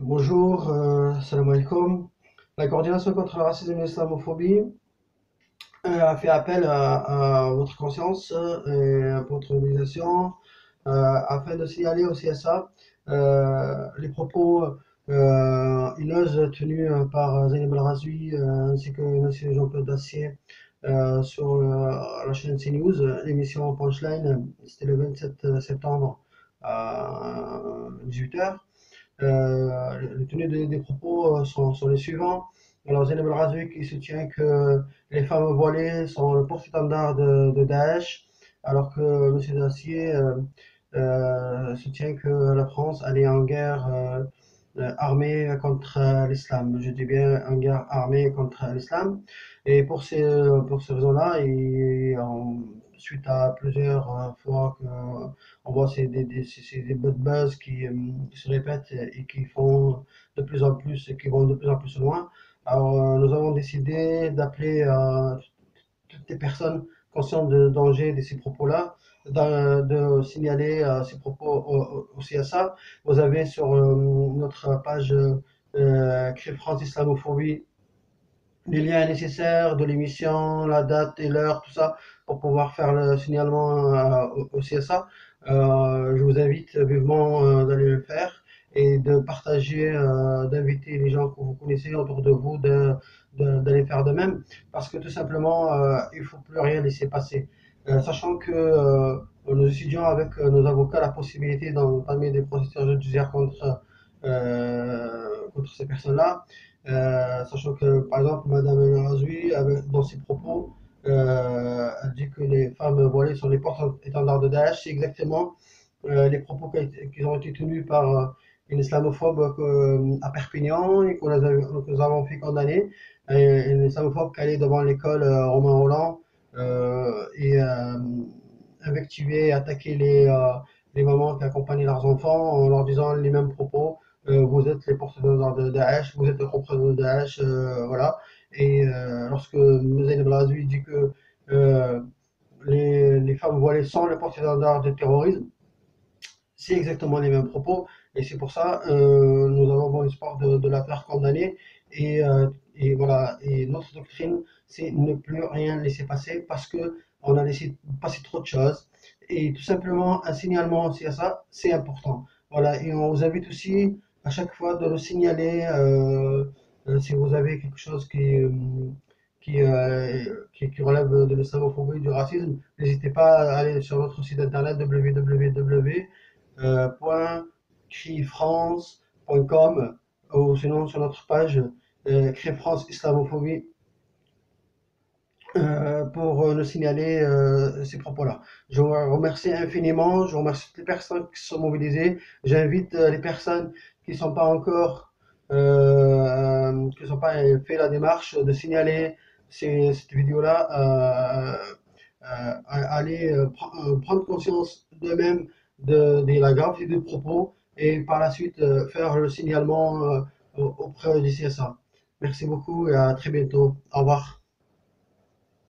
Bonjour, salam alaikum. La coordination contre le racisme et l'islamophobie a fait appel à votre conscience et à votre mobilisation afin de signaler au CSA les propos haineux tenus par Zainab El Razoui ainsi que M. Jean-Claude Dacier sur la chaîne CNews. L'émission Punchline, c'était le 27 septembre à 18 h. Le tenue des propos sont les suivants. Alors, Zainab El Razoui qui soutient que les femmes voilées sont le porte-étendard de Daesh, alors que M. Dacier soutient que la France allait en guerre armée contre l'islam. Je dis bien en guerre armée contre l'islam. Et pour ces raisons-là, suite à plusieurs fois on voit c'est des bad buzz qui se répètent et qui font de plus en plus, qui vont de plus en plus loin. Alors, nous avons décidé d'appeler toutes les personnes conscientes de danger de ces propos-là, de signaler ces propos au CSA. Vous avez sur notre page Cré France Islamophobie les liens nécessaires de l'émission, la date et l'heure, tout ça, pour pouvoir faire le signalement au CSA. Je vous invite vivement d'aller le faire et de partager, d'inviter les gens que vous connaissez autour de vous d'aller faire de même, parce que tout simplement, il ne faut plus rien laisser passer. Sachant que nous étudions avec nos avocats la possibilité d'entamer des procédures judiciaires contre ces personnes-là. Sachant que, par exemple, Madame El Razoui, dans ses propos, a dit que les femmes voilées sont les porte-étendards de Daesh. C'est exactement les propos qui ont été tenus par une islamophobe à Perpignan et que nous avons fait condamner. Une islamophobe qui allait devant l'école Romain Roland et invectiver, attaquer les mamans qui accompagnaient leurs enfants en leur disant les mêmes propos. Vous êtes les porte-étendards de Daesh, vous êtes le compreneur de Daesh, voilà. Et lorsque Zainab El Razoui dit que euh, les femmes voilées sont les porte-étendards du terrorisme, c'est exactement les mêmes propos. Et c'est pour ça nous avons bon espoir de la faire condamner. Et voilà. Et notre doctrine, c'est ne plus rien laisser passer parce que on a laissé passer trop de choses. Et tout simplement, un signalement aussi à ça, c'est important. Voilà. Et on vous invite aussi à chaque fois de le signaler si vous avez quelque chose qui relève de l'islamophobie, du racisme. N'hésitez pas à aller sur notre site internet www.crifrance.com ou sinon sur notre page Cré France Islamophobie pour nous signaler ces propos-là. Je vous remercie infiniment, je remercie toutes les personnes qui se sont mobilisées. J'invite les personnes qui ne sont pas encore, qui ne sont pas fait la démarche de signaler cette vidéo-là, à aller prendre conscience d'eux-mêmes de la gravité des propos et par la suite faire le signalement auprès du CSA. Merci beaucoup et à très bientôt. Au revoir.